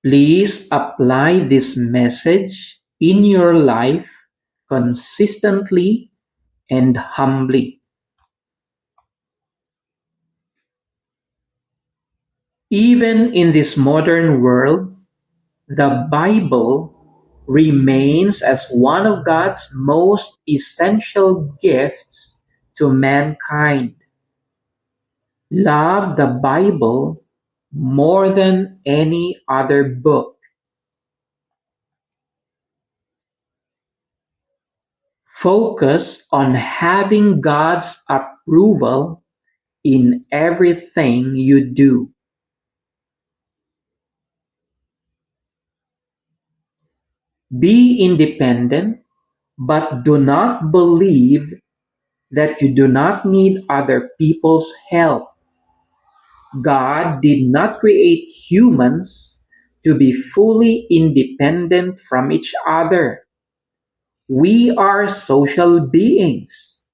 Please apply this message in your life consistently and humbly. Even in this modern world, the Bible remains as one of God's most essential gifts to mankind. Love the Bible more than any other book. Focus on having God's approval in everything you do. Be independent, but do not believe that you do not need other people's help. God did not create humans to be fully independent from each other. We are social beings.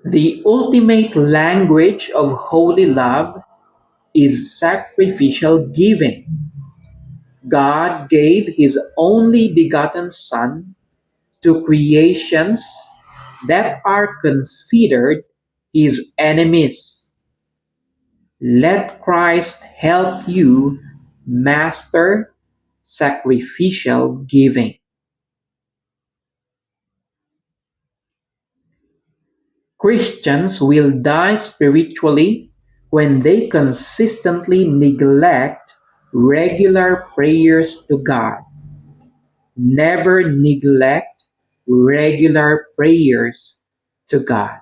The ultimate language of holy love is sacrificial giving. God gave His only begotten Son to creations that are considered His enemies. Let Christ help you master sacrificial giving. Christians will die spiritually when they consistently neglect regular prayers to God. Never neglect regular prayers to God.